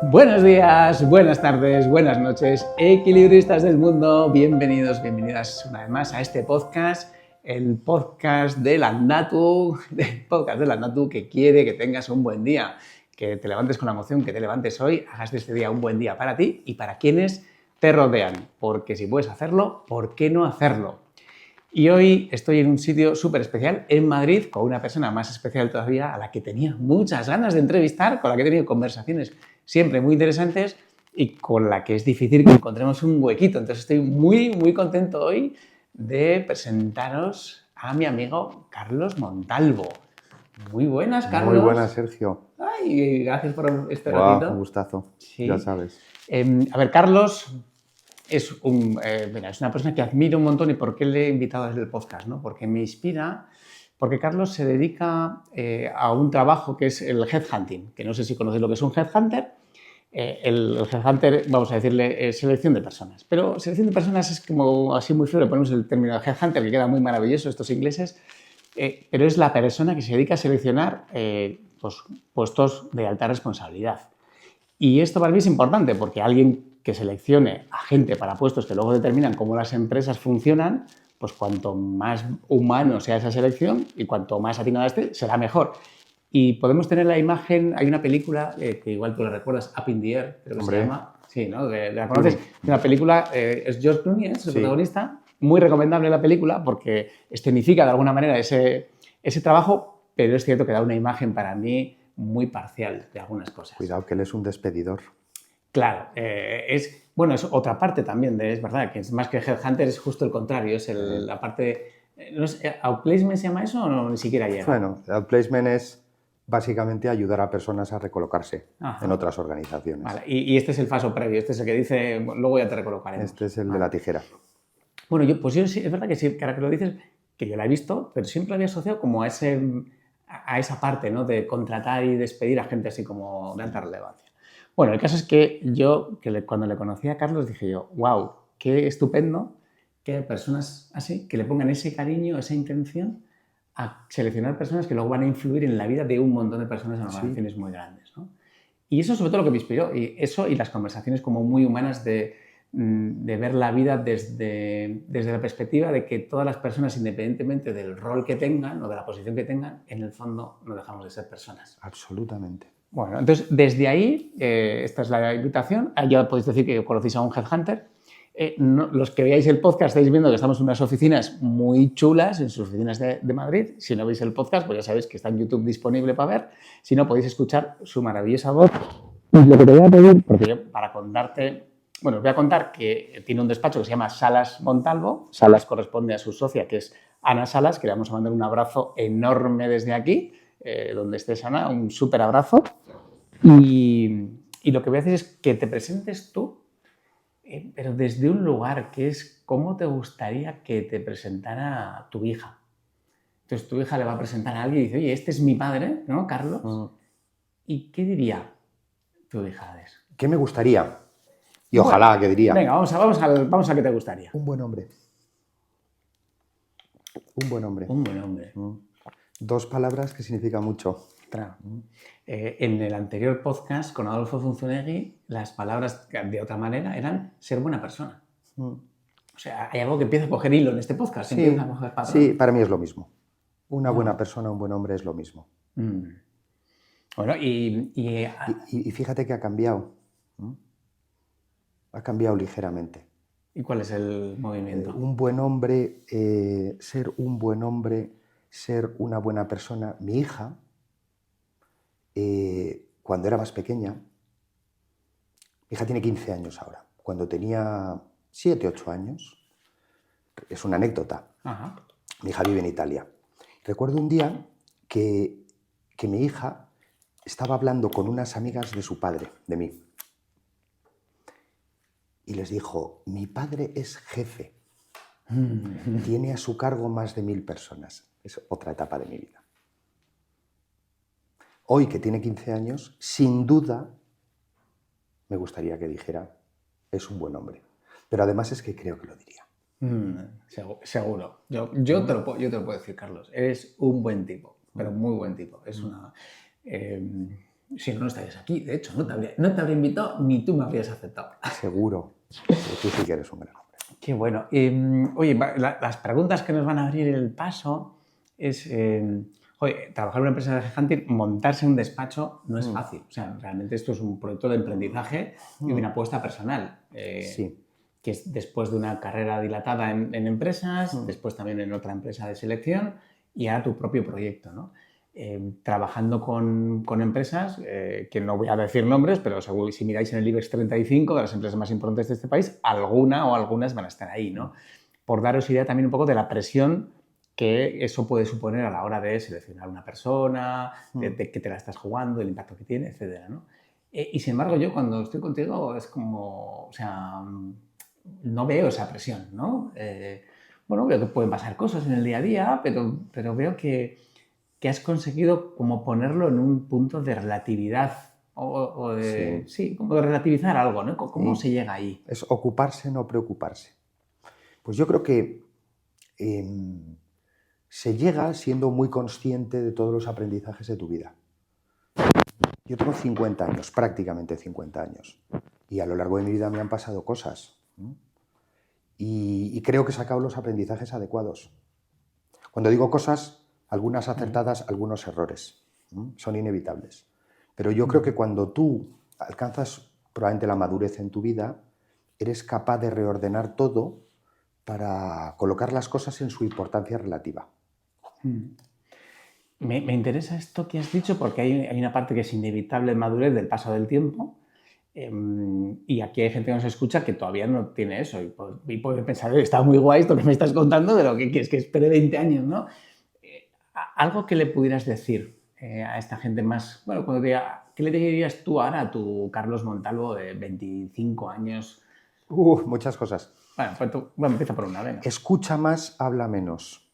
Buenos días, buenas tardes, buenas noches, equilibristas del mundo, bienvenidos, bienvenidas una vez más a este podcast, el podcast de la Natu, que quiere que tengas un buen día, que te levantes con la emoción, que te levantes hoy, hagas de este día un buen día para ti y para quienes te rodean, porque si puedes hacerlo, ¿por qué no hacerlo? Y hoy estoy en un sitio súper especial, en Madrid, con una persona más especial todavía, a la que tenía muchas ganas de entrevistar, con la que he tenido conversaciones siempre muy interesantes y con la que es difícil que encontremos un huequito. Entonces estoy muy contento hoy de presentaros a mi amigo Carlos Montalvo. Muy buenas, Carlos. Muy buenas, Sergio. Ay, gracias por este Guau, ratito. un gustazo, Sí. ya sabes. A ver, Carlos es una persona que admiro un montón. ¿Y por qué le he invitado desde el podcast? ¿No? Porque me inspira, porque Carlos se dedica a un trabajo que es el headhunting, que no sé si conocéis lo que es un headhunter. El headhunter, vamos a decirle, selección de personas. Pero selección de personas es como así muy feo, le ponemos el término de headhunter, que queda muy maravilloso, estos ingleses, pero es la persona que se dedica a seleccionar puestos de alta responsabilidad. Y esto para mí es importante porque alguien que seleccione a gente para puestos que luego determinan cómo las empresas funcionan, pues cuanto más humano sea esa selección y cuanto más atinada esté, será mejor. Y podemos tener la imagen, hay una película que igual tú la recuerdas, Up in the Air, creo que se llama. Sí, ¿no? ¿La conoces? Es una película, es George Clooney, es el protagonista. Muy recomendable la película porque escenifica de alguna manera ese trabajo, pero es cierto que da una imagen para mí muy parcial de algunas cosas. Cuidado, que él es un despedidor. Claro, es otra parte también, es verdad, que es más que Headhunter, es justo el contrario, es la parte... ¿No es, ¿outplacement se llama eso o no, ni siquiera llega? Bueno, outplacement es básicamente ayudar a personas a recolocarse en otras organizaciones. Vale, y este es el paso previo, este es el que dice, luego ya te recolocaremos. Este es el de la tijera. Bueno, yo sí, es verdad que sí, que ahora que lo dices, que yo la he visto, pero siempre la había asociado como a esa parte, ¿no? De contratar y despedir a gente así como de alta relevancia. Bueno, el caso es que yo, cuando le conocí a Carlos, dije yo, wow, qué estupendo que personas así, que le pongan ese cariño, esa intención a seleccionar personas que luego van a influir en la vida de un montón de personas en organizaciones muy grandes, ¿no? Y eso sobre todo lo que me inspiró, y eso y las conversaciones como muy humanas de ver la vida desde la perspectiva de que todas las personas, independientemente del rol que tengan o de la posición que tengan, en el fondo no dejamos de ser personas. Absolutamente. Bueno, entonces desde ahí, esta es la invitación. Ya podéis decir que conocéis a un headhunter. Los que veáis el podcast estáis viendo que estamos en unas oficinas muy chulas, en sus oficinas de Madrid. Si no veis el podcast, pues ya sabéis que está en YouTube disponible para ver. Si no, podéis escuchar su maravillosa voz. Y lo que te voy a pedir, porque yo para contarte... Bueno, os voy a contar que tiene un despacho que se llama Salas Montalvo. Salas corresponde a su socia, que es Ana Salas, que le vamos a mandar un abrazo enorme desde aquí, donde estés, Ana, un súper abrazo. Y lo que voy a hacer es que te presentes tú, pero desde un lugar que es cómo te gustaría que te presentara tu hija. Entonces tu hija le va a presentar a alguien y dice, oye, este es mi padre, ¿no, Carlos? ¿Y qué diría tu hija de eso? ¿Qué me gustaría? Y ojalá, ¿qué diría? Venga, vamos a qué te gustaría. Un buen hombre. Un buen hombre. Un buen hombre. Dos palabras que significan mucho. Claro. En el anterior podcast con Adolfo Zunzunegui, las palabras de otra manera eran ser buena persona. O sea, hay algo que empieza a coger hilo en este podcast. Sí, para mí es lo mismo. Una buena persona, un buen hombre es lo mismo. Bueno, y fíjate que ha cambiado. Ha cambiado ligeramente. ¿Y cuál es el movimiento? Un buen hombre, ser un buen hombre, ser una buena persona. Mi hija, cuando era más pequeña, mi hija tiene 15 años ahora, cuando tenía 7, 8 años, es una anécdota, mi hija vive en Italia. Recuerdo un día que mi hija estaba hablando con unas amigas de su padre, de mí, y les dijo, mi padre es jefe, tiene a su cargo más de 1000 personas. Es otra etapa de mi vida. Hoy, que tiene 15 años, sin duda, me gustaría que dijera, es un buen hombre. Pero además es que creo que lo diría. Seguro. Yo te lo puedo decir, Carlos. Eres un buen tipo, pero muy buen tipo. Es una... Si no, no estarías aquí, de hecho, no te habría invitado ni tú me habrías aceptado. Seguro. Tú sí que eres un gran hombre. Qué bueno. Oye, las preguntas que nos van a abrir el paso es... trabajar en una empresa de headhunting, montarse un despacho no es fácil. O sea, realmente esto es un proyecto de emprendizaje y una apuesta personal. Sí. Que es después de una carrera dilatada en empresas, después también en otra empresa de selección y ahora tu propio proyecto, ¿no? Trabajando con empresas, que no voy a decir nombres, pero seguro si miráis en el IBEX 35, de las empresas más importantes de este país, alguna o algunas van a estar ahí, ¿no? Por daros idea también un poco de la presión que eso puede suponer a la hora de seleccionar una persona, de que te la estás jugando, el impacto que tiene, etcétera, ¿no? Y sin embargo, yo cuando estoy contigo es como, o sea, no veo esa presión, ¿no? Bueno, veo que pueden pasar cosas en el día a día, pero veo que has conseguido como ponerlo en un punto de relatividad o de, sí, como de relativizar algo, ¿no? ¿Cómo se llega ahí? Es ocuparse, no preocuparse. Pues yo creo que se llega siendo muy consciente de todos los aprendizajes de tu vida. Yo tengo 50 años, prácticamente 50 años, y a lo largo de mi vida me han pasado cosas, ¿no? Y creo que he sacado los aprendizajes adecuados. Cuando digo cosas, algunas acertadas, algunos errores, ¿no? Son inevitables. Pero yo creo que cuando tú alcanzas probablemente la madurez en tu vida, eres capaz de reordenar todo para colocar las cosas en su importancia relativa. Me interesa esto que has dicho porque hay una parte que es inevitable en madurez del paso del tiempo. Y aquí hay gente que nos escucha que todavía no tiene eso y puede pensar, está muy guay esto que me estás contando, pero ¿qué quieres? Que espere 20 años, ¿no? Algo que le pudieras decir a esta gente más, bueno, cuando te diga, ¿qué le dirías tú ahora a tu Carlos Montalvo de 25 años? Muchas cosas. Bueno, pues empieza por una, venga. Escucha más, habla menos.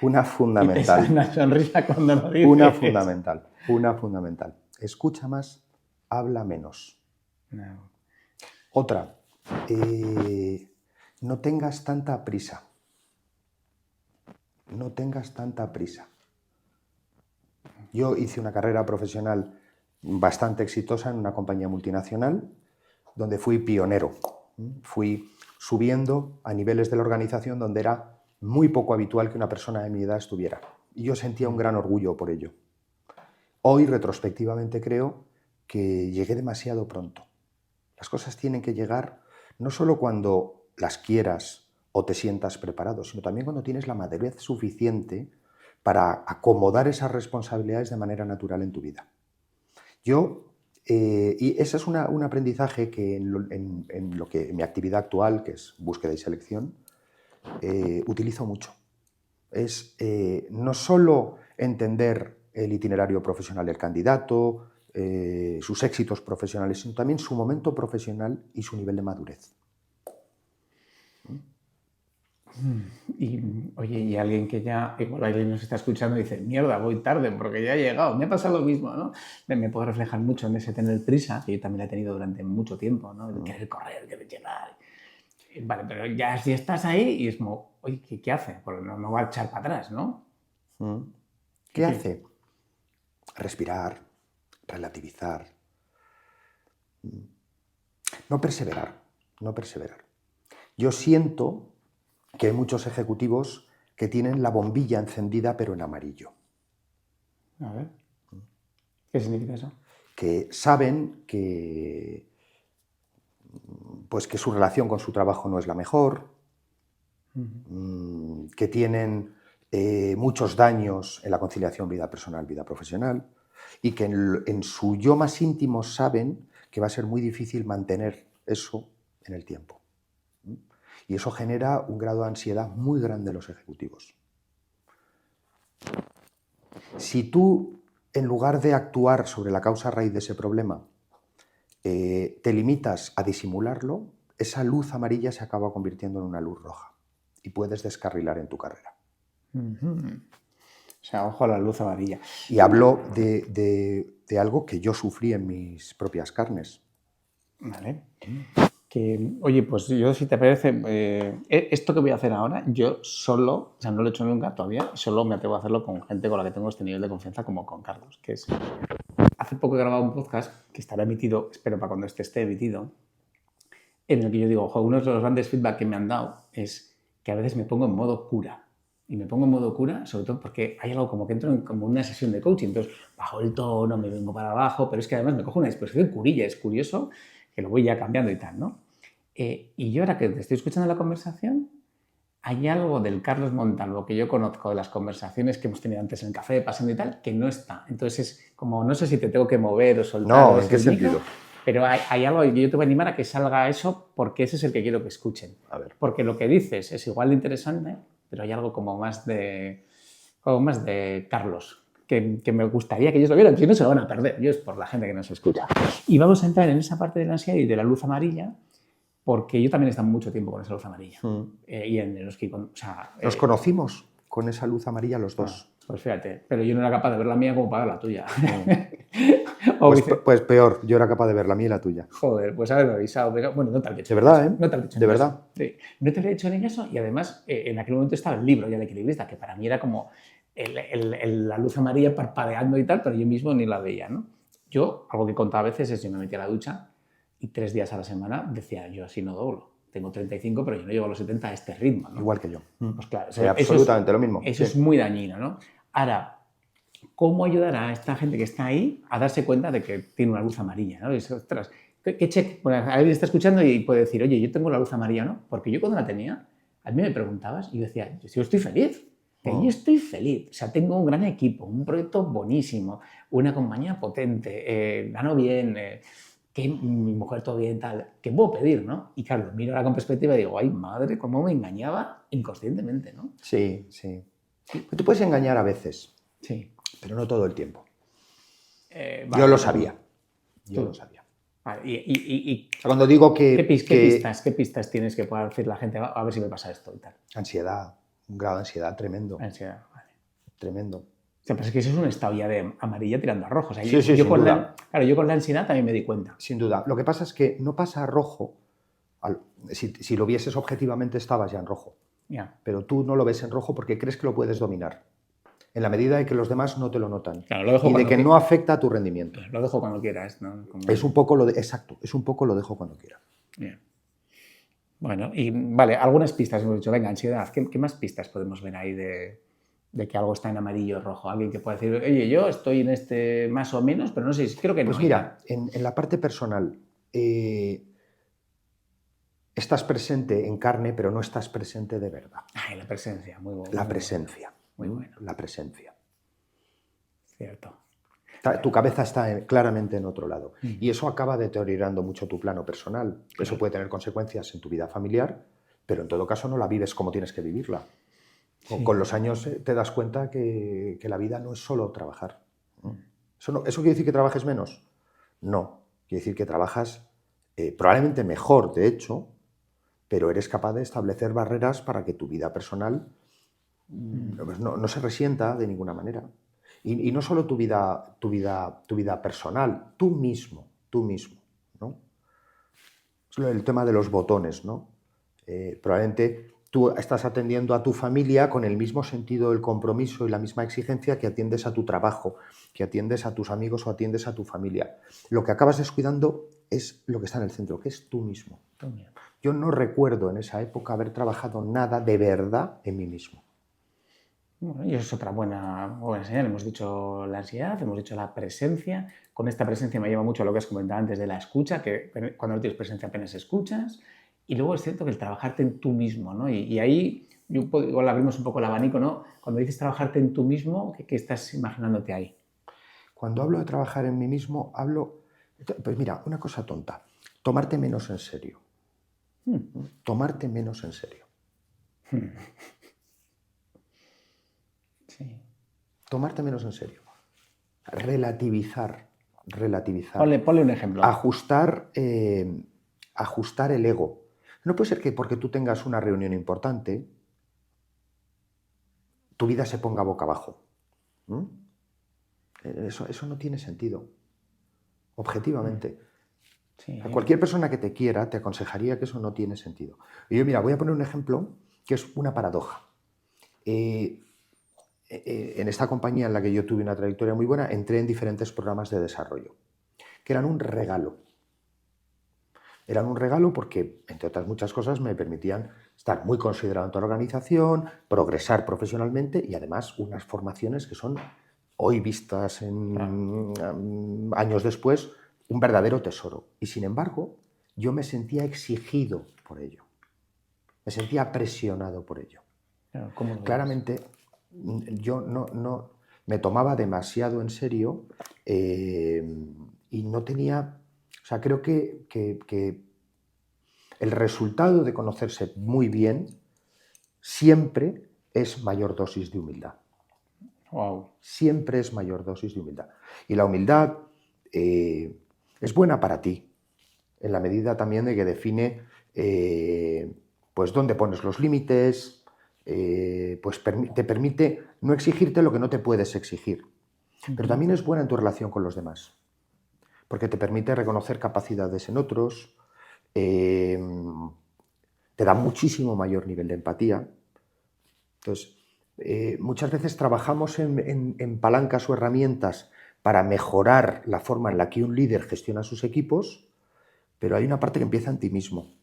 Una fundamental. Y te sale una sonrisa cuando lo dices. Una fundamental. Escucha más, habla menos. No. Otra, no tengas tanta prisa. No tengas tanta prisa. Yo hice una carrera profesional bastante exitosa en una compañía multinacional donde fui pionero. Fui subiendo a niveles de la organización donde era muy poco habitual que una persona de mi edad estuviera. Y yo sentía un gran orgullo por ello. Hoy, retrospectivamente, creo que llegué demasiado pronto. Las cosas tienen que llegar no solo cuando las quieras o te sientas preparado, sino también cuando tienes la madurez suficiente para acomodar esas responsabilidades de manera natural en tu vida. Y ese es un aprendizaje que en mi actividad actual, que es búsqueda y selección, utilizo mucho. Es no solo entender el itinerario profesional del candidato, sus éxitos profesionales, sino también su momento profesional y su nivel de madurez. Y, oye, y alguien que ya, igual alguien nos está escuchando y dice, mierda, voy tarde porque ya he llegado, me ha pasado lo mismo, ¿no? Me puedo reflejar mucho en ese tener prisa, que yo también la he tenido durante mucho tiempo, ¿no? De querer correr, querer llegar. Vale, pero ya si estás ahí y es como, oye, ¿qué hace? Porque no va a echar para atrás, ¿no? ¿Qué hace? Respirar, relativizar. No perseverar. Yo siento que hay muchos ejecutivos que tienen la bombilla encendida pero en amarillo. A ver, ¿qué significa eso? Que saben que su relación con su trabajo no es la mejor, que tienen muchos daños en la conciliación vida personal, vida profesional, y que en su yo más íntimo saben que va a ser muy difícil mantener eso en el tiempo. Y eso genera un grado de ansiedad muy grande en los ejecutivos. Si tú, en lugar de actuar sobre la causa raíz de ese problema, te limitas a disimularlo, esa luz amarilla se acaba convirtiendo en una luz roja y puedes descarrilar en tu carrera. O sea, ojo a la luz amarilla. Y hablo de algo que yo sufrí en mis propias carnes. Vale. Oye, pues yo, si te parece, esto que voy a hacer ahora, yo solo, o sea, no lo he hecho nunca todavía, solo me atrevo a hacerlo con gente con la que tengo este nivel de confianza como con Carlos, que es hace poco he grabado un podcast que estará emitido, espero para cuando esté emitido, en el que yo digo, ojo, uno de los grandes feedback que me han dado es que a veces me pongo en modo cura. Y me pongo en modo cura, sobre todo porque hay algo como que entro en como una sesión de coaching. Entonces, bajo el tono, me vengo para abajo, pero es que además me cojo una disposición curilla. Es curioso que lo voy ya cambiando y tal, ¿no? Y yo ahora que te estoy escuchando la conversación, hay algo del Carlos Montalvo que yo conozco de las conversaciones que hemos tenido antes en el café, pasando y tal, que no está. Entonces es como, no sé si te tengo que mover o soltar. No, ¿en qué sentido? Pero hay algo que yo te voy a animar a que salga eso porque ese es el que quiero que escuchen. A ver. Porque lo que dices es igual de interesante, pero hay algo como más de Carlos, que me gustaría que ellos lo vieran. Si no, se lo van a perder. Yo es por la gente que nos escucha. Y vamos a entrar en esa parte de la ansiedad y de la luz amarilla, porque yo también he estado mucho tiempo con esa luz amarilla. Y en los que, o sea, nos conocimos con esa luz amarilla los dos. Pues fíjate, pero yo no era capaz de ver la mía como para ver la tuya. Pues peor, yo era capaz de ver la mía y la tuya. Joder, pues haberme avisado. Pero, bueno, no te había hecho. De verdad, ¿eh? No te había hecho de verdad. Sí. No te había hecho ni eso y además en aquel momento estaba el libro ya El equilibrista, que para mí era como la luz amarilla parpadeando y tal, pero yo mismo ni la veía, ¿no? Yo, algo que contaba a veces es yo me metía a la ducha y 3 días a la semana decía yo así no doblo. Tengo 35, pero yo no llego a los 70 a este ritmo, ¿no? Igual que yo. Pues claro, absolutamente lo mismo. Eso es muy dañino, ¿no? Ahora, ¿cómo ayudar a esta gente que está ahí a darse cuenta de que tiene una luz amarilla, ¿no? Y dice, ostras, ¿qué check? Bueno, alguien está escuchando y puede decir, oye, yo tengo la luz amarilla, ¿no? Porque yo cuando la tenía, a mí me preguntabas y yo decía, yo estoy feliz. Yo estoy feliz. O sea, tengo un gran equipo, un proyecto buenísimo, una compañía potente, gano bien, que mi mujer todo bien, tal. ¿Qué puedo pedir, no? Y claro, miro ahora con perspectiva y digo, ay, madre, cómo me engañaba inconscientemente, ¿no? Sí, sí. Tú puedes engañar a veces. Sí. Pero no todo el tiempo. Vale, yo lo sabía. Yo lo sabía. Vale, cuando digo que... ¿Qué pistas tienes que pueda decir la gente? A ver si me pasa esto y tal. Ansiedad. Un grado de ansiedad tremendo. Ansiedad, vale. Tremendo. O sea, pero es que eso es un estado ya de amarilla tirando a rojo. O sea, sí, sin duda. Yo con la ansiedad también me di cuenta. Sin duda. Lo que pasa es que no pasa a rojo. Si lo vieses objetivamente, estabas ya en rojo. Yeah. Pero tú no lo ves en rojo porque crees que lo puedes dominar. En la medida de que los demás no te lo notan. Claro, lo dejo y de que no afecta a tu rendimiento. Lo dejo cuando quieras, ¿no? Es un poco exacto, es un poco lo dejo cuando quiera. Yeah. Bueno, y vale, algunas pistas hemos dicho, venga, ansiedad. ¿Qué más pistas podemos ver ahí de que algo está en amarillo o rojo? Alguien que pueda decir, oye, yo estoy en este más o menos, pero no sé, creo que no. Pues mira, en la parte personal, estás presente en carne, pero no estás presente de verdad. Ay, la presencia, muy bueno. La presencia. Muy bueno. La presencia. Cierto. Tu cabeza está claramente en otro lado. Y eso acaba deteriorando mucho tu plano personal. Claro. Eso puede tener consecuencias en tu vida familiar, pero en todo caso no la vives como tienes que vivirla. Sí. Con los años te das cuenta que la vida no es solo trabajar. ¿Eso quiere decir que trabajes menos? No. Quiere decir que trabajas probablemente mejor, de hecho, pero eres capaz de establecer barreras para que tu vida personal no se resienta de ninguna manera. Y no solo tu vida personal, tú mismo, ¿no? Es el tema de los botones, ¿no? Probablemente tú estás atendiendo a tu familia con el mismo sentido del compromiso y la misma exigencia que atiendes a tu trabajo, que atiendes a tus amigos o atiendes a tu familia. Lo que acabas descuidando es lo que está en el centro, que es tú mismo. Yo no recuerdo en esa época haber trabajado nada de verdad en mí mismo. Bueno, y eso es otra buena señal. Hemos dicho la ansiedad, hemos dicho la presencia. Con esta presencia me lleva mucho a lo que has comentado antes de la escucha, que cuando no tienes presencia apenas escuchas. Y luego es cierto que el trabajarte en tú mismo, ¿no? Y ahí igual abrimos un poco el abanico, ¿no? Cuando dices trabajarte en tú mismo, ¿qué estás imaginándote ahí? Cuando hablo de trabajar en mí mismo, hablo... Pues mira, una cosa tonta. Tomarte menos en serio. Tomarte menos en serio. Sí. Tomarte menos en serio. Relativizar. Ponle un ejemplo. Ajustar el ego. No puede ser que porque tú tengas una reunión importante, tu vida se ponga boca abajo. Eso no tiene sentido. Objetivamente. Sí. A cualquier persona que te quiera te aconsejaría que eso no tiene sentido. Y yo, mira, voy a poner un ejemplo que es una paradoja. en esta compañía en la que yo tuve una trayectoria muy buena, entré en diferentes programas de desarrollo, que eran un regalo. Eran un regalo porque, entre otras muchas cosas, me permitían estar muy considerado en toda la organización, progresar profesionalmente y además unas formaciones que son, hoy vistas años después, un verdadero tesoro. Y sin embargo, yo me sentía exigido por ello. Me sentía presionado por ello. ¿Cómo Claramente, yo no me tomaba demasiado en serio y no tenía... O sea, creo que el resultado de conocerse muy bien siempre es mayor dosis de humildad. Wow. Siempre es mayor dosis de humildad. Y la humildad es buena para ti, en la medida también de que define pues dónde pones los límites, pues te permite no exigirte lo que no te puedes exigir. Pero también es buena en tu relación con los demás, porque te permite reconocer capacidades en otros, te da muchísimo mayor nivel de empatía. Entonces, muchas veces trabajamos en palancas o herramientas para mejorar la forma en la que un líder gestiona sus equipos, pero hay una parte que empieza en ti mismo.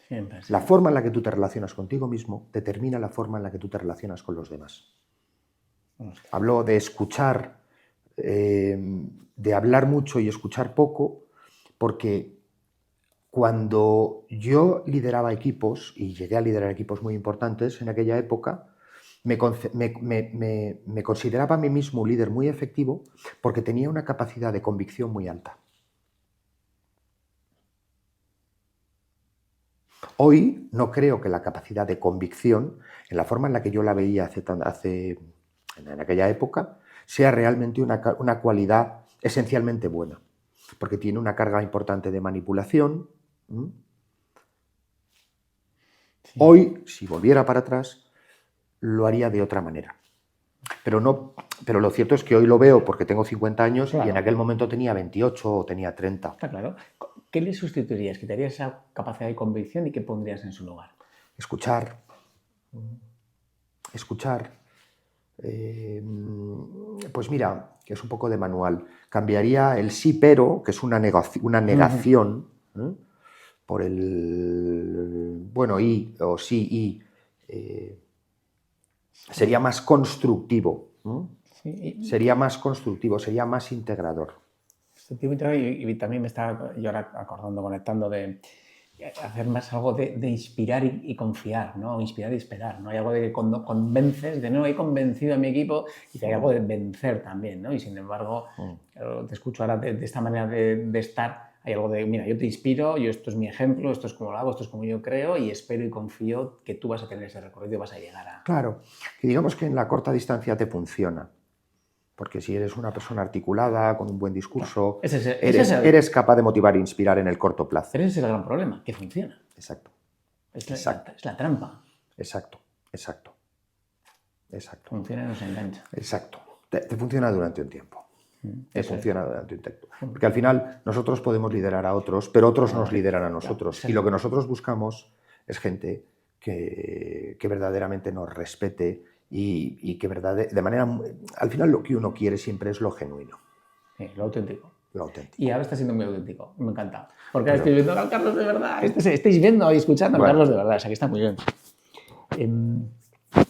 Siempre, sí. La forma en la que tú te relacionas contigo mismo determina la forma en la que tú te relacionas con los demás. Hablo de escuchar, de hablar mucho y escuchar poco, porque cuando yo lideraba equipos, y llegué a liderar equipos muy importantes en aquella época, me consideraba a mí mismo un líder muy efectivo porque tenía una capacidad de convicción muy alta. Hoy no creo que la capacidad de convicción, en la forma en la que yo la veía en aquella época, sea realmente una cualidad esencialmente buena, porque tiene una carga importante de manipulación. Sí. Hoy, si volviera para atrás, lo haría de otra manera. Pero lo cierto es que hoy lo veo porque tengo 50 años, claro, y en aquel momento tenía 28 o tenía 30. Está claro. ¿Qué le sustituirías? ¿Quitarías esa capacidad de convicción y qué pondrías en su lugar? Escuchar. Escuchar. Pues mira, que es un poco de manual. Cambiaría el sí pero, que es una negación, por el bueno y o sí y. Sería más constructivo. Sí. Sería más constructivo, sería más integrador. Y también me estaba yo ahora acordando, conectando de hacer más algo de inspirar y confiar, ¿no? Inspirar y esperar, ¿no? Hay algo de que cuando convences, de no, he convencido a mi equipo, y hay algo de vencer también, ¿no? Y sin embargo, te escucho ahora de esta manera de estar, hay algo de, mira, yo te inspiro, esto es mi ejemplo, esto es como lo hago, esto es como yo creo, y espero y confío que tú vas a tener ese recorrido y vas a llegar a... Claro, y digamos que en la corta distancia te funciona. Porque si eres una persona articulada, con un buen discurso, eres capaz de motivar e inspirar en el corto plazo. Pero ese es el gran problema, que funciona. Exacto. Es la trampa. Exacto. Funciona y nos engancha. Exacto. Te funciona durante un tiempo. Durante un tiempo. Porque al final nosotros podemos liderar a otros, pero otros nos lideran a nosotros. Claro. Y lo que nosotros buscamos es gente que verdaderamente nos respete y que de manera... Al final lo que uno quiere siempre es lo genuino. Sí, lo auténtico. Lo auténtico. Y ahora está siendo muy auténtico. Me encanta. Porque ahora estoy viendo a Carlos de verdad. Estáis viendo y escuchando a Carlos de verdad. O sea, que está muy bien.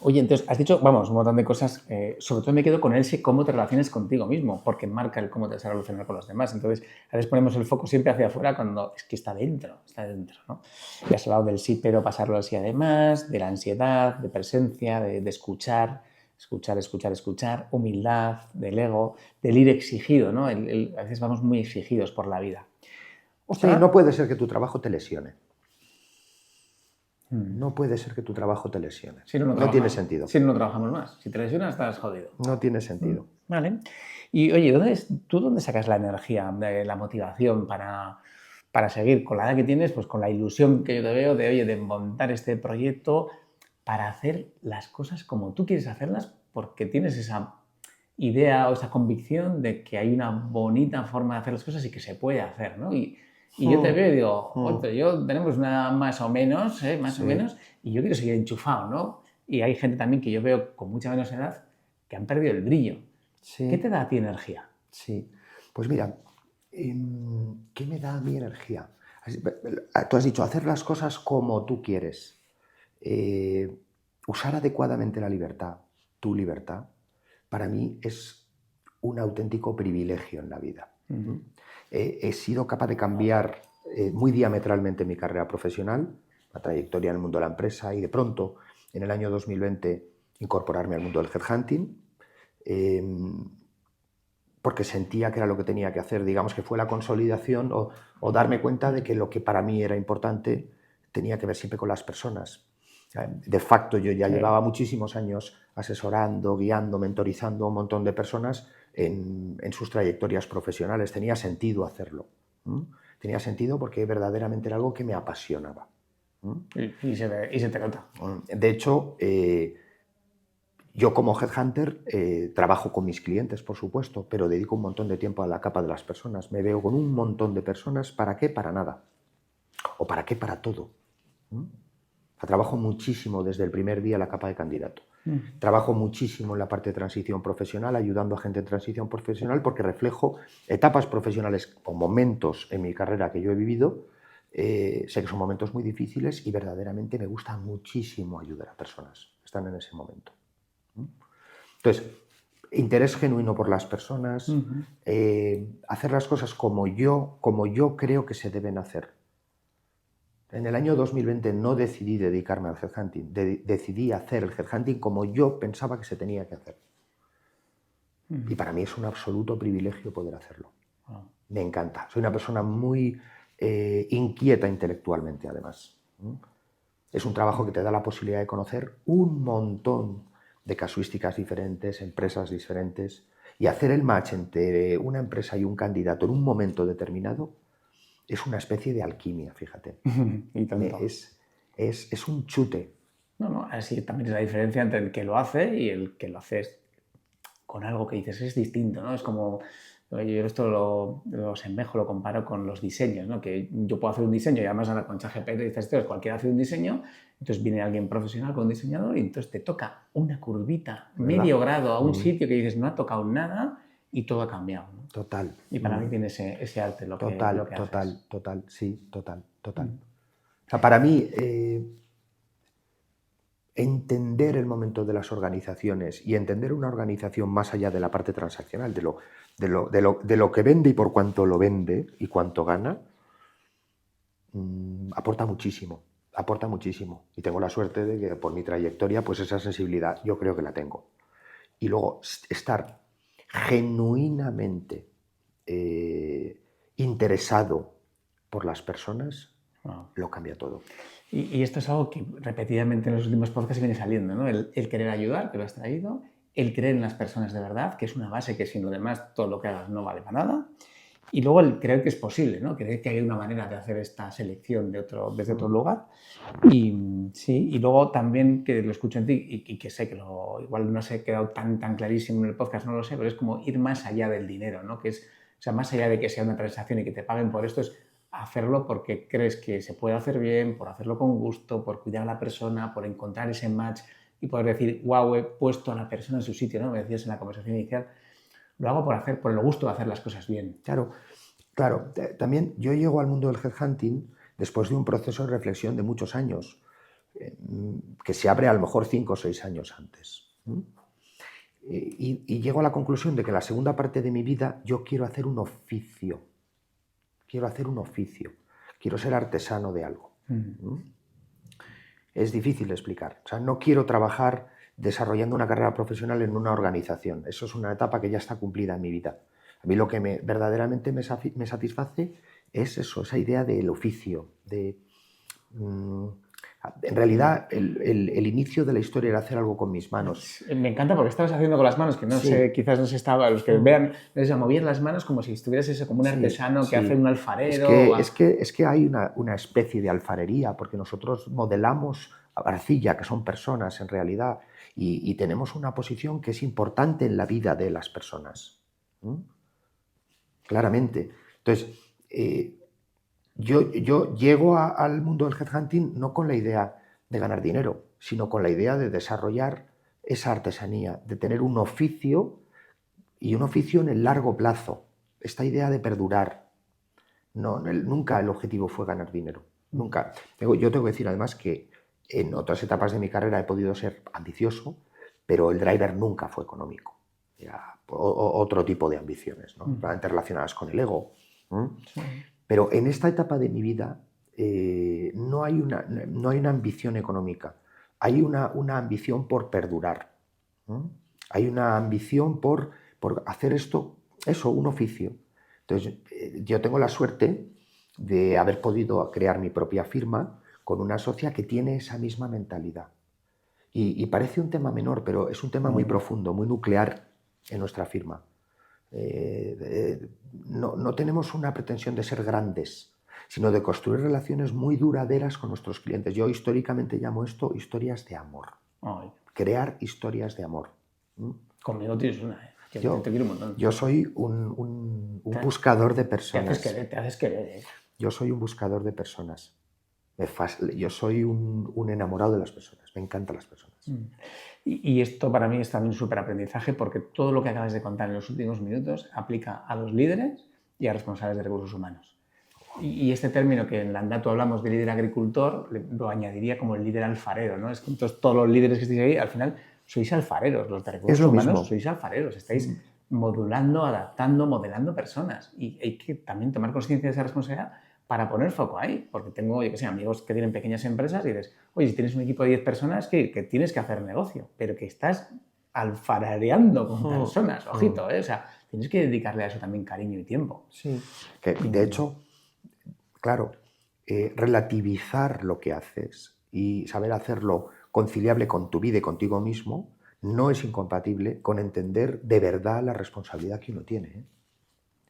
Oye, entonces, has dicho, vamos, un montón de cosas. Sobre todo me quedo con ese cómo te relacionas contigo mismo, porque marca el cómo te vas a relacionar con los demás. Entonces, a veces ponemos el foco siempre hacia afuera cuando es que está dentro, ¿no? Y has hablado del sí, pero pasarlo así además, de la ansiedad, de presencia, de escuchar, humildad, del ego, del ir exigido, ¿no? A veces vamos muy exigidos por la vida. Sí, no puede ser que tu trabajo te lesione. No puede ser que tu trabajo te lesione. Si no tiene sentido. Si no trabajamos más. Si te lesionas, estás jodido. No tiene sentido. Vale. Y oye, ¿tú dónde sacas la energía, la motivación para seguir con la edad que tienes, pues con la ilusión que yo te veo de montar este proyecto para hacer las cosas como tú quieres hacerlas, porque tienes esa idea o esa convicción de que hay una bonita forma de hacer las cosas y que se puede hacer, ¿no? Y yo te veo y digo, yo tenemos una más o menos, y yo quiero seguir enchufado, ¿no? y hay gente también que yo veo con mucha menos edad que han perdido el brillo. Sí. ¿Qué te da a ti energía? Sí, pues mira, ¿qué me da a mí energía? Tú has dicho, hacer las cosas como tú quieres, usar adecuadamente la libertad, tu libertad, para mí es un auténtico privilegio en la vida. He sido capaz de cambiar muy diametralmente mi carrera profesional, la trayectoria en el mundo de la empresa y de pronto, en el año 2020, incorporarme al mundo del headhunting, porque sentía que era lo que tenía que hacer, digamos que fue la consolidación o darme cuenta de que lo que para mí era importante tenía que ver siempre con las personas. De facto yo ya llevaba muchísimos años asesorando, guiando, mentorizando a un montón de personas en sus trayectorias profesionales. Tenía sentido hacerlo. Tenía sentido porque verdaderamente era algo que me apasionaba. Y se te nota. De hecho, yo como headhunter trabajo con mis clientes, por supuesto, pero dedico un montón de tiempo a la capa de las personas. Me veo con un montón de personas. ¿Para qué? Para nada. ¿O para qué? Para todo. Trabajo muchísimo desde el primer día en la capa de candidato. Trabajo muchísimo en la parte de transición profesional, ayudando a gente en transición profesional, porque reflejo etapas profesionales o momentos en mi carrera que yo he vivido. Sé que son momentos muy difíciles y verdaderamente me gusta muchísimo ayudar a personas que están en ese momento. Entonces, interés genuino por las personas, hacer las cosas como yo creo que se deben hacer. En el año 2020 no decidí dedicarme al headhunting, decidí hacer el headhunting como yo pensaba que se tenía que hacer. Y para mí es un absoluto privilegio poder hacerlo. Me encanta. Soy una persona muy inquieta intelectualmente, además. Es un trabajo que te da la posibilidad de conocer un montón de casuísticas diferentes, empresas diferentes, y hacer el match entre una empresa y un candidato en un momento determinado es una especie de alquimia, fíjate. Y tanto. Es un chute. No, así también es la diferencia entre el que lo hace y el que lo haces con algo que dices, es distinto, ¿no? Es como, yo esto lo asemejo, lo comparo con los diseños, ¿no? Que yo puedo hacer un diseño y además ahora con ChatGPT dices, cualquiera hace un diseño, entonces viene alguien profesional con un diseñador y entonces te toca una curvita, ¿verdad? Medio grado a un sitio que dices, no ha tocado nada y todo ha cambiado, ¿no? Total. Y para mí tiene ese arte lo que haces. Total, sí, total. O sea, para mí, entender el momento de las organizaciones y entender una organización más allá de la parte transaccional, de lo que vende y por cuánto lo vende y cuánto gana, aporta muchísimo. Y tengo la suerte de que por mi trayectoria, pues esa sensibilidad yo creo que la tengo. Y luego estar genuinamente interesado por las personas, lo cambia todo. Y esto es algo que repetidamente en los últimos podcasts viene saliendo, ¿no? El querer ayudar, que lo has traído, el creer en las personas de verdad, que es una base que sin lo demás todo lo que hagas no vale para nada, y luego el creer que es posible, ¿no? Creer que hay una manera de hacer esta selección desde otro lugar. Y sí, y luego también que lo escucho en ti y que sé que igual no se ha quedado tan clarísimo en el podcast, no lo sé, pero es como ir más allá del dinero, ¿no? Que es, o sea, más allá de que sea una transacción y que te paguen por esto, es hacerlo porque crees que se puede hacer bien, por hacerlo con gusto, por cuidar a la persona, por encontrar ese match y poder decir, wow, he puesto a la persona en su sitio, ¿no? Me decías en la conversación inicial, lo hago por el gusto de hacer las cosas bien. Claro. También yo llego al mundo del headhunting después de un proceso de reflexión de muchos años, que se abre a lo mejor 5 o 6 años antes. Y llego a la conclusión de que en la segunda parte de mi vida yo quiero hacer un oficio. Quiero ser artesano de algo. Es difícil de explicar. O sea, no quiero trabajar desarrollando una carrera profesional en una organización. Eso es una etapa que ya está cumplida en mi vida. A mí lo que verdaderamente me satisface es eso, esa idea del oficio. En realidad, el inicio de la historia era hacer algo con mis manos. Me encanta porque estabas haciendo con las manos, que no sé, quizás no se estaba, los que vean, les movían las manos como si estuvieras eso, como un artesano que hace un alfarero. Es que hay una especie de alfarería, porque nosotros modelamos arcilla, que son personas en realidad, y tenemos una posición que es importante en la vida de las personas. Claramente. Entonces, yo llego al mundo del headhunting no con la idea de ganar dinero, sino con la idea de desarrollar esa artesanía, de tener un oficio y un oficio en el largo plazo. Esta idea de perdurar. Nunca el objetivo fue ganar dinero. Nunca. Yo tengo que decir además que en otras etapas de mi carrera he podido ser ambicioso, pero el driver nunca fue económico. Era otro tipo de ambiciones, ¿no? Probablemente relacionadas con el ego. Sí. Pero en esta etapa de mi vida no hay una ambición económica. Hay una ambición por perdurar. Hay una ambición por hacer un oficio. Entonces, yo tengo la suerte de haber podido crear mi propia firma con una socia que tiene esa misma mentalidad. Y parece un tema menor, pero es un tema muy profundo, muy nuclear en nuestra firma. No tenemos una pretensión de ser grandes, sino de construir relaciones muy duraderas con nuestros clientes. Yo históricamente llamo esto historias de amor. Ay. Crear historias de amor. Conmigo tienes una, que te quiero un montón. Yo soy un buscador de personas. Te haces querer. Yo soy un buscador de personas. Yo soy un enamorado de las personas. Me encantan las personas. Y esto para mí es también súper aprendizaje, porque todo lo que acabas de contar en los últimos minutos aplica a los líderes y a responsables de recursos humanos. Y este término que en Landatu hablamos de líder agricultor, lo añadiría como el líder alfarero, ¿no? Es que todos los líderes que estáis ahí, al final sois alfareros, los de recursos humanos sois alfareros, estáis modulando, adaptando, modelando personas. Y hay que también tomar conciencia de esa responsabilidad para poner foco ahí, porque tengo, yo qué sé, amigos que tienen pequeñas empresas y dices, oye, si tienes un equipo de 10 personas que tienes que hacer negocio, pero que estás alfarereando con personas, ojito, o sea, tienes que dedicarle a eso también cariño y tiempo. Sí, que de hecho, claro, relativizar lo que haces y saber hacerlo conciliable con tu vida y contigo mismo no es incompatible con entender de verdad la responsabilidad que uno tiene, ¿eh?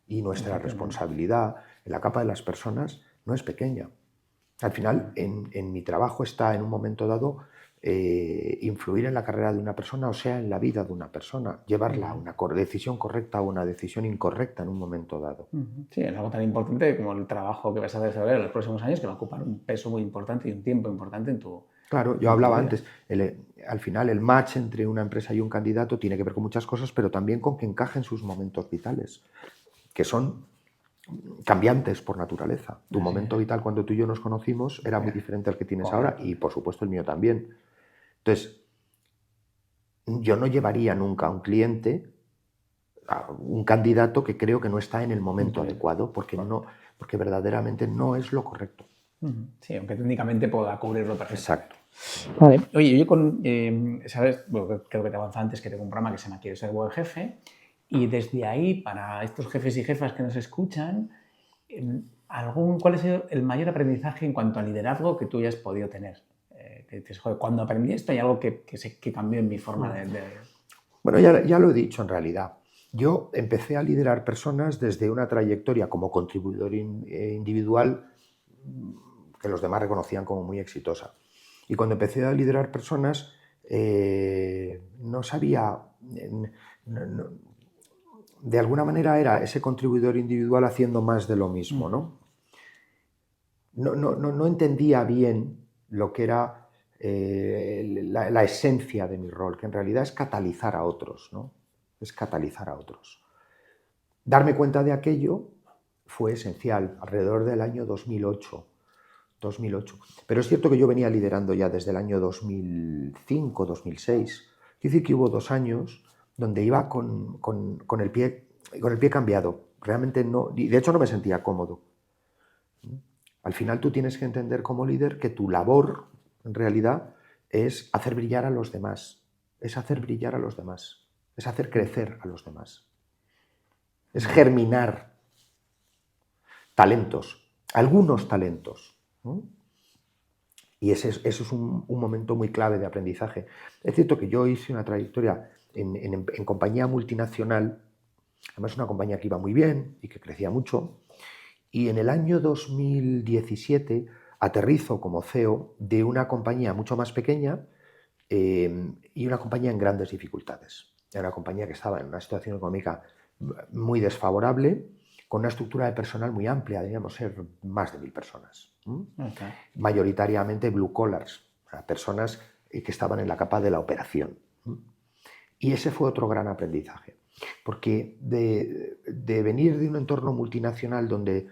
Y nuestra responsabilidad en la capa de las personas no es pequeña. Al final, en mi trabajo está en un momento dado influir en la carrera de una persona, o sea, en la vida de una persona, llevarla a una decisión correcta o una decisión incorrecta en un momento dado. Sí, es algo tan importante como el trabajo que vas a desarrollar en los próximos años, que va a ocupar un peso muy importante y un tiempo importante en tu... Claro, yo hablaba antes, al final el match entre una empresa y un candidato tiene que ver con muchas cosas, pero también con que encajen sus momentos vitales, que son cambiantes por naturaleza. Tu momento vital cuando tú y yo nos conocimos era muy diferente al que tienes ahora y, por supuesto, el mío también. Entonces, yo no llevaría nunca a un cliente, a un candidato que creo que no está en el momento adecuado, porque verdaderamente no es lo correcto. Sí, aunque técnicamente pueda cubrirlo perfectamente. Exacto. Vale. Oye, yo ¿sabes? Bueno, creo que te avanzaba antes que tengo un programa que se llama Quiero ser buen jefe. Y desde ahí, para estos jefes y jefas que nos escuchan, ¿cuál ha sido el mayor aprendizaje en cuanto a liderazgo que tú hayas podido tener? Cuando aprendí esto hay algo que cambió en mi forma de... Bueno, ya lo he dicho en realidad. Yo empecé a liderar personas desde una trayectoria como contribuidor individual que los demás reconocían como muy exitosa. Y cuando empecé a liderar personas, no sabía... de alguna manera era ese contribuidor individual haciendo más de lo mismo, ¿no? No entendía bien lo que era la esencia de mi rol, que en realidad es catalizar a otros, ¿no? Es catalizar a otros. Darme cuenta de aquello fue esencial, alrededor del año 2008. Pero es cierto que yo venía liderando ya desde el año 2005, 2006. Es decir, que hubo 2 años donde iba con el pie cambiado. Realmente no, y de hecho no me sentía cómodo. Al final tú tienes que entender como líder que tu labor, en realidad, es hacer brillar a los demás. Es hacer brillar a los demás. Es hacer crecer a los demás. Es germinar talentos, algunos talentos. Y eso es un momento muy clave de aprendizaje. Es cierto que yo hice una trayectoria en compañía multinacional, además una compañía que iba muy bien y que crecía mucho, y en el año 2017 aterrizo como CEO de una compañía mucho más pequeña y una compañía en grandes dificultades. Era una compañía que estaba en una situación económica muy desfavorable, con una estructura de personal muy amplia, debíamos ser más de 1000 personas. Okay. Mayoritariamente blue collars, a personas que estaban en la capa de la operación. Y ese fue otro gran aprendizaje, porque de venir de un entorno multinacional donde,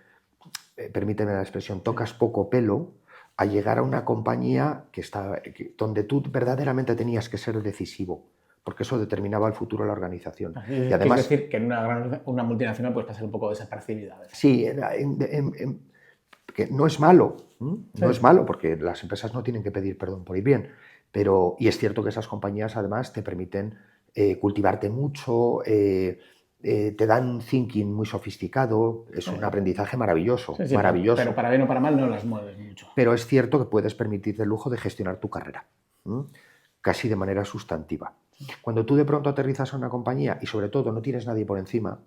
permíteme la expresión, tocas poco pelo, a llegar a una compañía donde tú verdaderamente tenías que ser decisivo, porque eso determinaba el futuro de la organización. Y además, es decir, que en una multinacional puedes pasar un poco desapercibida. Sí, que no es malo, no es malo, porque las empresas no tienen que pedir perdón por ir bien, y es cierto que esas compañías además te permiten cultivarte mucho, te dan un thinking muy sofisticado, es un aprendizaje maravilloso, maravilloso. Pero para bien o para mal no las mueves mucho. Pero es cierto que puedes permitirte el lujo de gestionar tu carrera, casi de manera sustantiva. Cuando tú de pronto aterrizas a una compañía y sobre todo no tienes nadie por encima,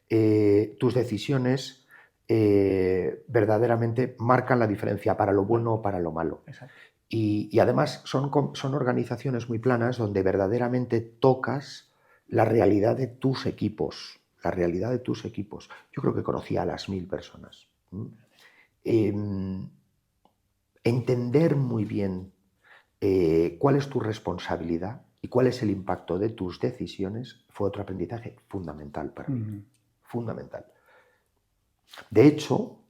tus decisiones verdaderamente marcan la diferencia para lo bueno o para lo malo. Exacto. Y además son organizaciones muy planas donde verdaderamente tocas la realidad de tus equipos. La realidad de tus equipos. Yo creo que conocía a las 1000 personas. Entender muy bien cuál es tu responsabilidad y cuál es el impacto de tus decisiones fue otro aprendizaje fundamental para mí. Fundamental. De hecho,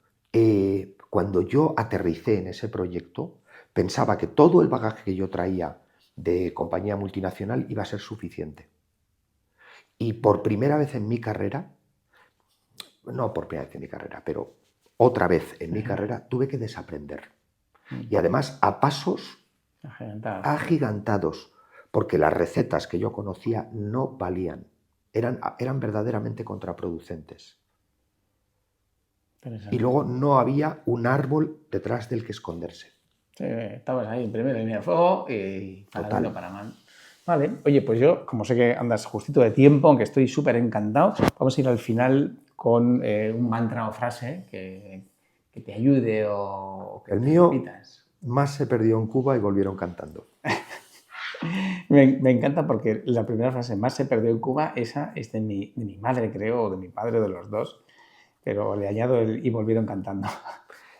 cuando yo aterricé en ese proyecto, pensaba que todo el bagaje que yo traía de compañía multinacional iba a ser suficiente. Y por primera vez en mi carrera, no por primera vez en mi carrera, pero otra vez en mi carrera, tuve que desaprender. Y además a pasos agigantados, porque las recetas que yo conocía no valían, eran verdaderamente contraproducentes. Y luego no había un árbol detrás del que esconderse. Sí, estabas ahí en primera línea de fuego y para bien o para mal. Vale, oye, pues yo, como sé que andas justito de tiempo, aunque estoy súper encantado, vamos a ir al final con un mantra o frase que te ayude o que el te mío, repitas. Más se perdió en Cuba y volvieron cantando. Me encanta porque la primera frase, más se perdió en Cuba, esa es de mi madre, creo, o de mi padre, de los dos, pero le añado el y volvieron cantando.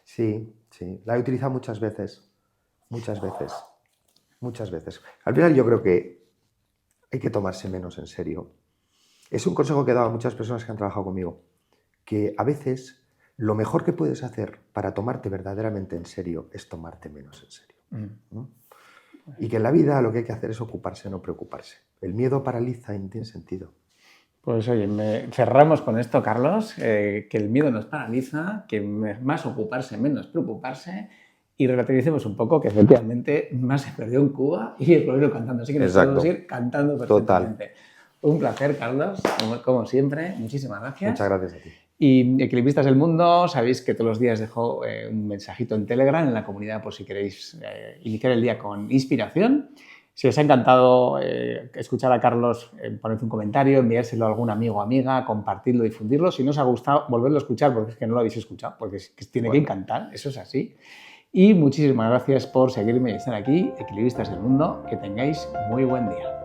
Sí, sí, la he utilizado muchas veces, muchas veces, muchas veces. Al final yo creo que hay que tomarse menos en serio. Es un consejo que he dado a muchas personas que han trabajado conmigo, que a veces lo mejor que puedes hacer para tomarte verdaderamente en serio es tomarte menos en serio. ¿No? Y que en la vida lo que hay que hacer es ocuparse, no preocuparse. El miedo paraliza y no tiene sentido. Pues oye, cerramos con esto, Carlos, que el miedo nos paraliza, que más ocuparse, menos preocuparse, y relativicemos un poco que efectivamente más se perdió en Cuba y el pueblo cantando, así que nos podemos ir cantando perfectamente. Total. Un placer, Carlos, como siempre, muchísimas gracias. Muchas gracias a ti. Y Equilibristas del Mundo, sabéis que todos los días dejo un mensajito en Telegram, en la comunidad, por si queréis iniciar el día con inspiración. Si os ha encantado escuchar a Carlos, poned un comentario, enviárselo a algún amigo o amiga, compartirlo, difundirlo. Si no os ha gustado, volverlo a escuchar porque es que no lo habéis escuchado, porque es que tiene que encantar, eso es así. Y muchísimas gracias por seguirme y estar aquí, Equilibristas del Mundo. Que tengáis muy buen día.